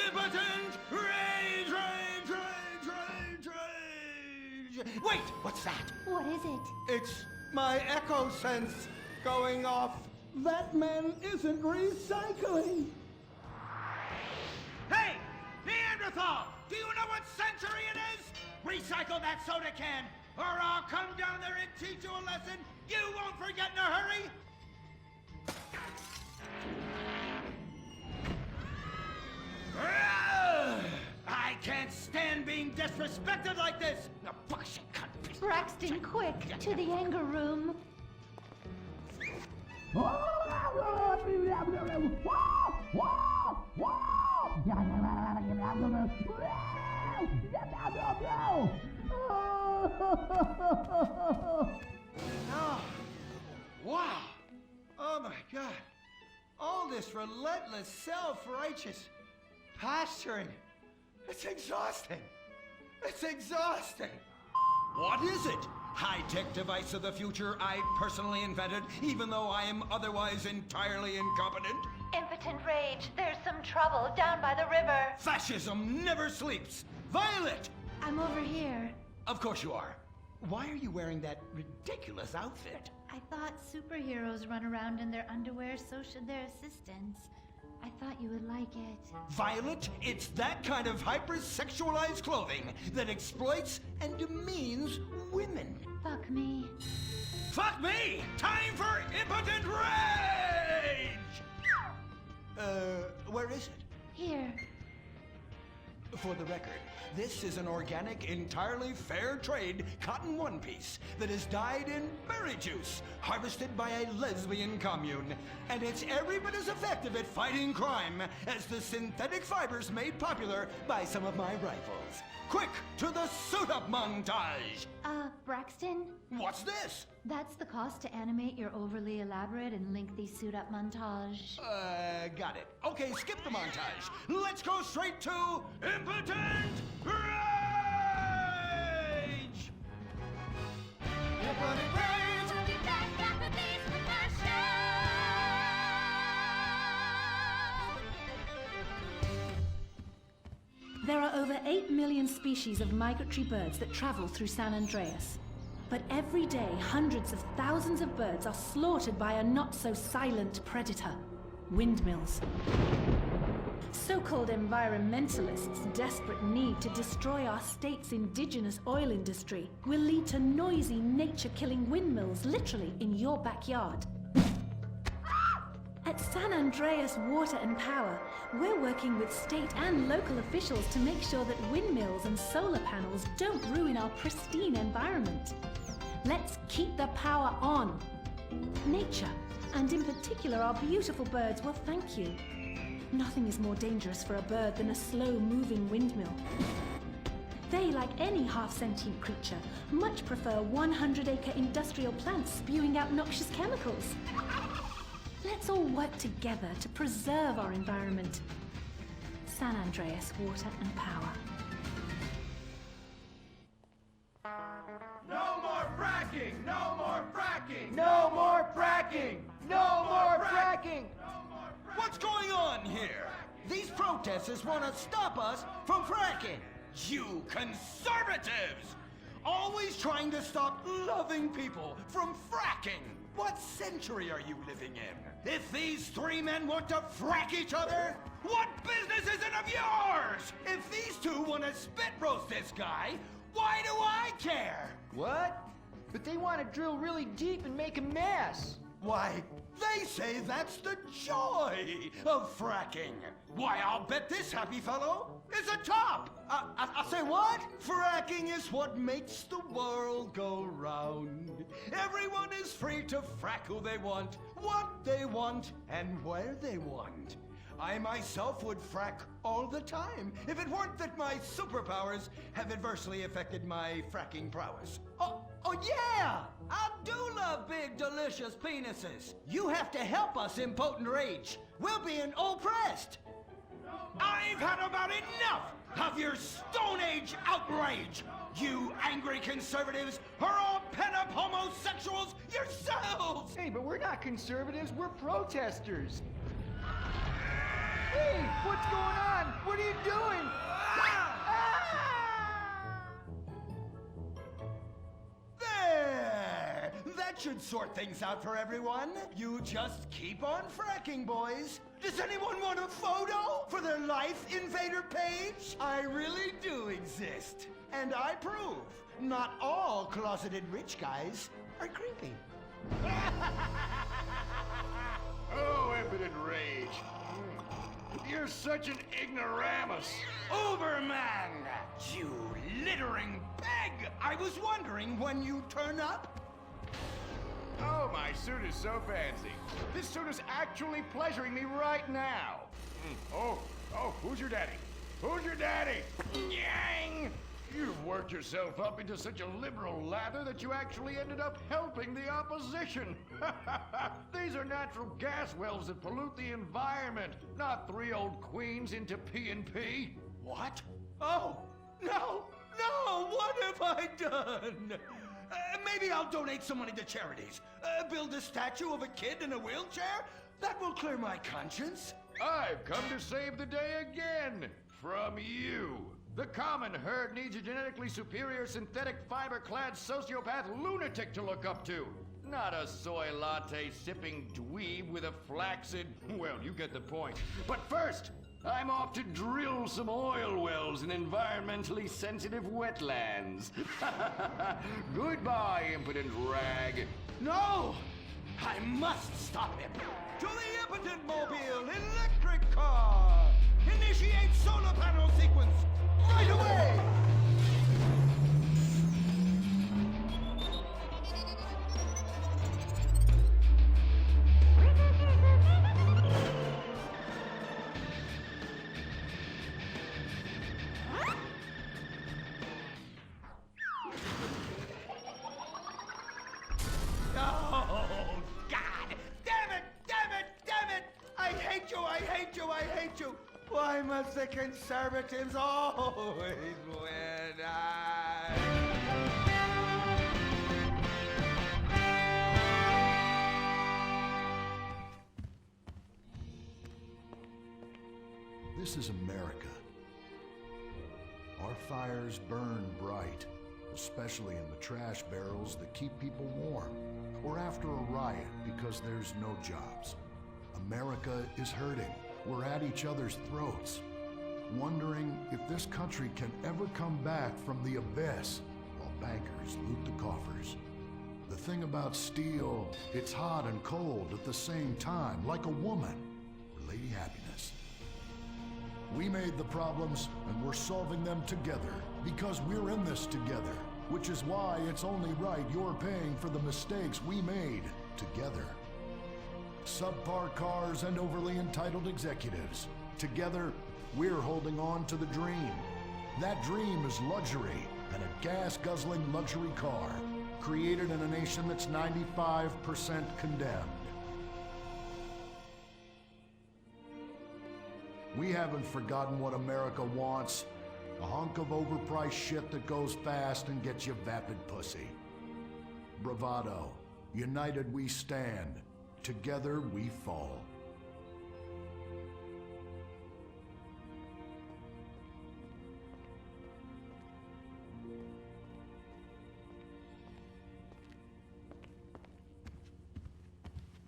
Impotent Rage! Wait, what's that? What is it? It's my echo sense. going off. That man isn't recycling. Hey, Neanderthal! Do you know what century it is? Recycle that soda can, or I'll come down there and teach you a lesson you won't forget in a hurry! I can't stand being disrespected like this! Now, bullshit cunt. Braxton, quick, to the anger room. Oh, wow. Oh my God. All this relentless self-righteous posturing. It's exhausting. It's exhausting. What is it? High-tech device of the future I personally invented, even though I am otherwise entirely incompetent? Impotent rage. There's some trouble down by the river. Fascism never sleeps! Violet! I'm over here. Of course you are. Why are you wearing that ridiculous outfit? I thought superheroes run around in their underwear, so should their assistants. I thought you would like it. Violet, it's that kind of hypersexualized clothing that exploits and demeans women. Fuck me. Fuck me! Time for impotent rage! Where is it? Here. For the record, this is an organic, entirely fair trade cotton one piece that is dyed in berry juice, harvested by a lesbian commune. And it's every bit as effective at fighting crime as the synthetic fibers made popular by some of my rivals. Quick, to the suit-up montage! Braxton? What's this? That's the cost to animate your overly elaborate and lengthy suit-up montage. Got it. Okay, skip the montage. Let's go straight to Impotent Rage! Impotent Rage! We'll be back after this with our show. There are over 8 million species of migratory birds that travel through San Andreas. But every day, hundreds of thousands of birds are slaughtered by a not-so-silent predator, windmills. So-called environmentalists' desperate need to destroy our state's indigenous oil industry will lead to noisy, nature-killing windmills literally in your backyard. At San Andreas Water and Power, we're working with state and local officials to make sure that windmills and solar panels don't ruin our pristine environment. Let's keep the power on. Nature, and in particular our beautiful birds, will thank you. Nothing is more dangerous for a bird than a slow-moving windmill. They, like any half-sentient creature, much prefer 100-acre industrial plants spewing out noxious chemicals. Let's all work together to preserve our environment. San Andreas Water and Power. No more fracking! No more fracking! No more fracking! No more fracking! What's going on here? These protesters want to stop us from fracking! You conservatives! Always trying to stop loving people from fracking! What century are you living in? If these three men want to frack each other, what business is it of yours? If these two want to spit roast this guy, why do I care? What? But they want to drill really deep and make a mess. Why, they say that's the joy of fracking. Why, I'll bet this happy fellow is a top. I say what? Fracking is what makes the world go round. Everyone is free to frack who they want, what they want, and where they want. I myself would frack all the time if it weren't that my superpowers have adversely affected my fracking prowess. Oh yeah! I do love big, delicious penises. You have to help us, Impotent Rage. We're being oppressed. I've had about enough of your Stone Age outrage! You angry conservatives are all pent-up homosexuals yourselves! Hey, but we're not conservatives, we're protesters. Hey, what's going on? What are you doing? There! That should sort things out for everyone. You just keep on fracking, boys. Does anyone want a photo for their Life Invader page? I really do exist. And I prove not all closeted rich guys are creepy. Oh, impotent rage. You're such an ignoramus. Uberman! You littering peg! I was wondering when you turn up. Oh, my suit is so fancy. This suit is actually pleasuring me right now. Oh, who's your daddy? Who's your daddy? Yang! You've worked yourself up into such a liberal lather that you actually ended up helping the opposition. These are natural gas wells that pollute the environment, not 3 old queens into P&P. What? Oh, no, what have I done? Maybe I'll donate some money to charities. Build a statue of a kid in a wheelchair? That will clear my conscience. I've come to save the day again. From you. The common herd needs a genetically superior synthetic fiber-clad sociopath lunatic to look up to. Not a soy latte sipping dweeb with a flaccid... Well, you get the point. But first, I'm off to drill some oil wells in environmentally sensitive wetlands. Goodbye, impotent rag. No! I must stop him. To the impotent mobile electric car! Initiate solar panel sequence right away! Oh, God! Damn it! I hate you! Why must the conservatives always win? This is America. Our fires burn bright, especially in the trash barrels that keep people warm, or after a riot because there's no jobs. America is hurting. We're at each other's throats, wondering if this country can ever come back from the abyss while bankers loot the coffers. The thing about steel, it's hot and cold at the same time, like a woman, or Lady Happiness. We made the problems, and we're solving them together, because we're in this together, which is why it's only right you're paying for the mistakes we made together. Subpar cars and overly entitled executives. Together, we're holding on to the dream. That dream is luxury, and a gas-guzzling luxury car, created in a nation that's 95% condemned. We haven't forgotten what America wants. A hunk of overpriced shit that goes fast and gets you vapid pussy. Bravado. United we stand. Together we fall.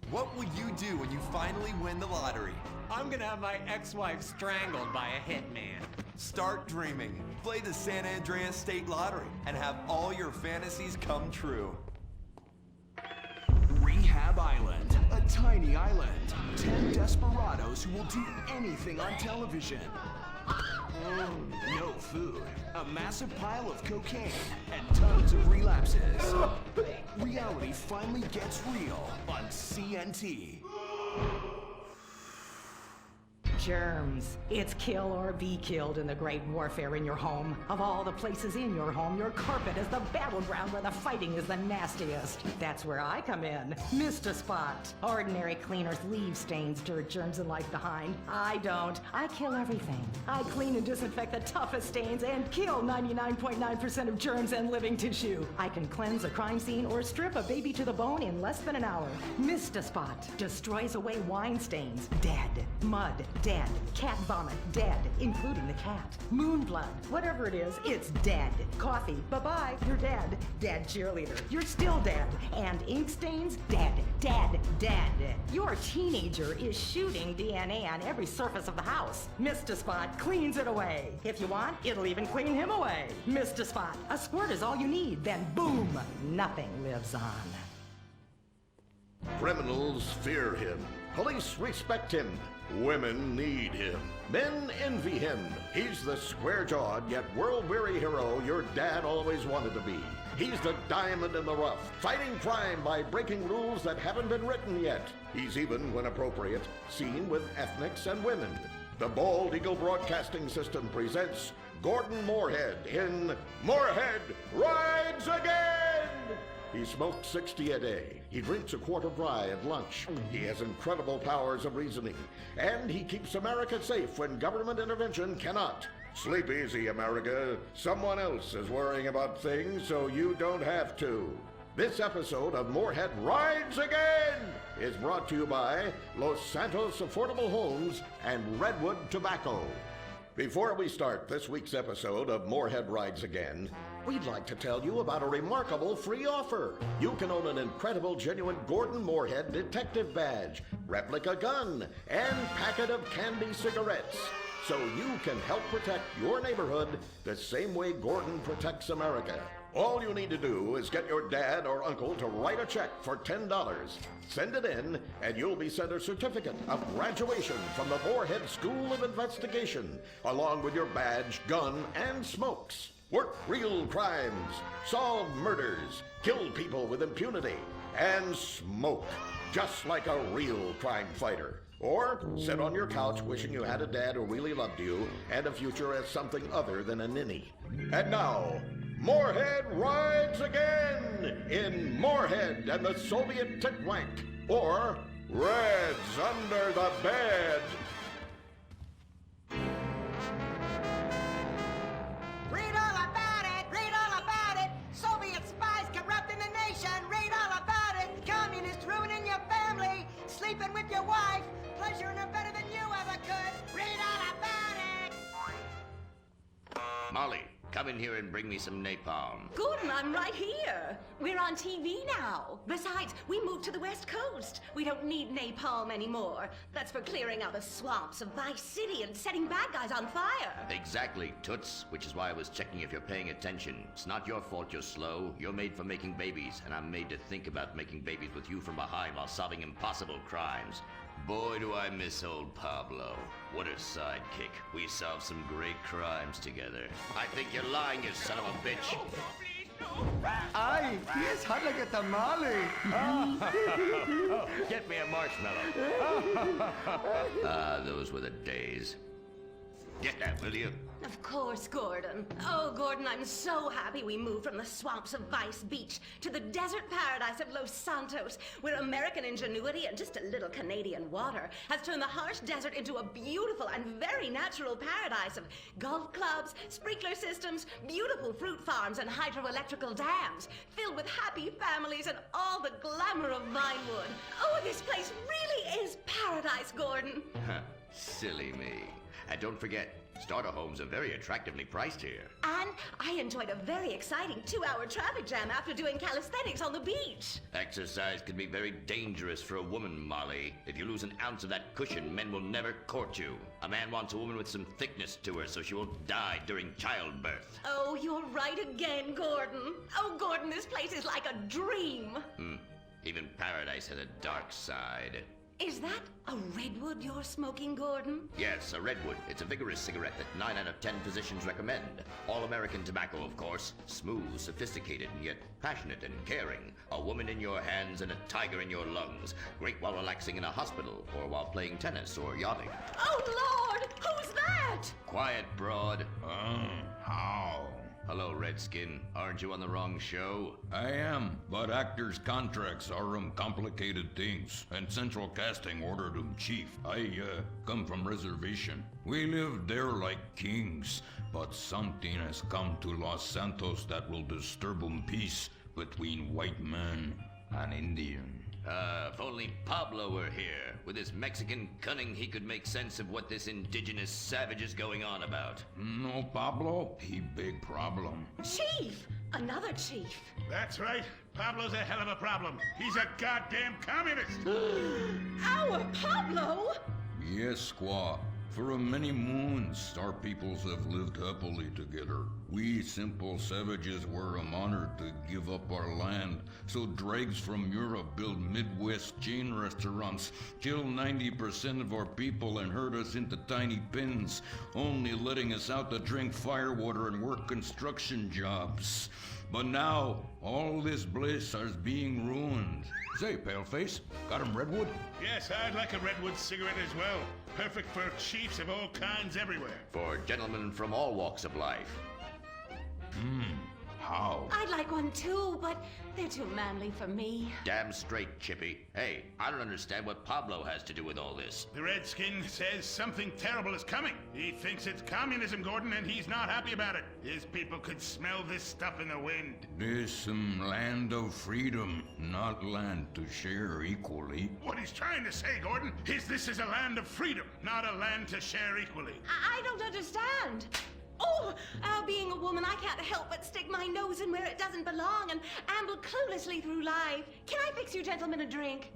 What will you do when you finally win the lottery? I'm gonna have my ex-wife strangled by a hitman. Start dreaming. Play the San Andreas State Lottery and have all your fantasies come true. Rehab Island, a tiny island. 10 desperados who will do anything on television. No food, a massive pile of cocaine, and tons of relapses. Reality finally gets real on CNT. Germs. It's kill or be killed in the great warfare in your home. Of all the places in your home, your carpet is the battleground where the fighting is the nastiest. That's where I come in. Mr. Spot. Ordinary cleaners leave stains, dirt, germs, and life behind. I don't. I kill everything. I clean and disinfect the toughest stains and kill 99.9% of germs and living tissue. I can cleanse a crime scene or strip a baby to the bone in less than an hour. Mr. Spot destroys away wine stains, dead, mud, dead. dead. Cat vomit, dead, including the cat. Moon blood, whatever it is, it's dead. Coffee, bye-bye, you're dead. Dead cheerleader, you're still dead. And ink stains, dead, dead, dead. Your teenager is shooting DNA on every surface of the house. Mr. Spot cleans it away. If you want, it'll even clean him away. Mr. Spot, a squirt is all you need, then boom, nothing lives on. Criminals fear him. Police respect him. Women need him. Men envy him. He's the square-jawed yet world-weary hero your dad always wanted to be. He's the diamond in the rough, fighting crime by breaking rules that haven't been written yet. He's even, when appropriate, seen with ethnics and women. The Bald Eagle Broadcasting System presents Gordon Moorhead in Moorhead Rides Again! He smokes 60 a day. He drinks a quart of rye at lunch. He has incredible powers of reasoning. And he keeps America safe when government intervention cannot. Sleep easy, America. Someone else is worrying about things so you don't have to. This episode of Moorhead Rides Again is brought to you by Los Santos Affordable Homes and Redwood Tobacco. Before we start this week's episode of Moorhead Rides Again, we'd like to tell you about a remarkable free offer. You can own an incredible, genuine Gordon Moorhead detective badge, replica gun, and packet of candy cigarettes. So you can help protect your neighborhood the same way Gordon protects America. All you need to do is get your dad or uncle to write a check for $10. Send it in, and you'll be sent a certificate of graduation from the Moorhead School of Investigation, along with your badge, gun, and smokes. Work real crimes, solve murders, kill people with impunity, and smoke, just like a real crime fighter. Or sit on your couch wishing you had a dad who really loved you and a future as something other than a ninny. And now, Moorhead Rides Again in Moorhead and the Soviet Titwank, or Reds Under the Bed. Read all about it! Read all about it! Soviet spies corrupting the nation! Read all about it! Communists ruining your family! Sleeping with your wife! Pleasuring her better than you ever could! Read all about it! Molly, come in here and bring me some napalm. Gordon, I'm right here. We're on TV now. Besides, we moved to the West Coast. We don't need napalm anymore. That's for clearing out the swamps of Vice City and setting bad guys on fire. Exactly, Toots, which is why I was checking if you're paying attention. It's not your fault you're slow. You're made for making babies, and I'm made to think about making babies with you from behind while solving impossible crimes. Boy, do I miss old Pablo. What a sidekick. We solved some great crimes together. I think you're lying, you son of a bitch. Ay, yes, hot like a tamale. Oh, get me a marshmallow. Those were the days. Get that, will you? Of course, Gordon. Oh, Gordon, I'm so happy we moved from the swamps of Vice Beach to the desert paradise of Los Santos, where American ingenuity and just a little Canadian water has turned the harsh desert into a beautiful and very natural paradise of golf clubs, sprinkler systems, beautiful fruit farms, and hydroelectrical dams, filled with happy families and all the glamour of Vinewood. Oh, this place really is paradise, Gordon. Silly me. And don't forget, starter homes are very attractively priced here. And I enjoyed a very exciting 2-hour traffic jam after doing calisthenics on the beach. Exercise can be very dangerous for a woman, Molly. If you lose an ounce of that cushion, men will never court you. A man wants a woman with some thickness to her so she won't die during childbirth. Oh, you're right again, Gordon. Oh, Gordon, this place is like a dream. Even paradise has a dark side. Is that a redwood you're smoking, Gordon? Yes, a redwood. It's a vigorous cigarette that 9 out of 10 physicians recommend. All-American tobacco, of course. Smooth, sophisticated, yet passionate and caring. A woman in your hands and a tiger in your lungs. Great while relaxing in a hospital, or while playing tennis or yachting. Oh, Lord! Who's that? Quiet, broad. How? Hello, Redskin. Aren't you on the wrong show? I am, but actors' contracts are complicated things, and Central Casting ordered chief. I come from reservation. We live there like kings, but something has come to Los Santos that will disturb peace between white men and Indian. If only Pablo were here. With his Mexican cunning, he could make sense of what this indigenous savage is going on about. No, Pablo, he big problem. Chief! Another chief. That's right. Pablo's a hell of a problem. He's a goddamn communist. Our Pablo? Yes, squaw. For many moons, our peoples have lived happily together. We simple savages were honored to give up our land, so dregs from Europe build Midwest chain restaurants, kill 90% of our people and herd us into tiny pens, only letting us out to drink firewater and work construction jobs. But now, all this bliss is being ruined. Say, Paleface, got him redwood? Yes, I'd like a redwood cigarette as well. Perfect for chiefs of all kinds everywhere. For gentlemen from all walks of life. How? I'd like one too, but they're too manly for me. Damn straight, Chippy. Hey, I don't understand what Pablo has to do with all this. The Redskin says something terrible is coming. He thinks it's communism, Gordon, and he's not happy about it. His people could smell this stuff in the wind. This land of freedom, not land to share equally. What he's trying to say, Gordon, is this is a land of freedom, not a land to share equally. I don't understand. Oh, being a woman, I can't help but stick my nose in where it doesn't belong and amble cluelessly through life. Can I fix you gentlemen a drink?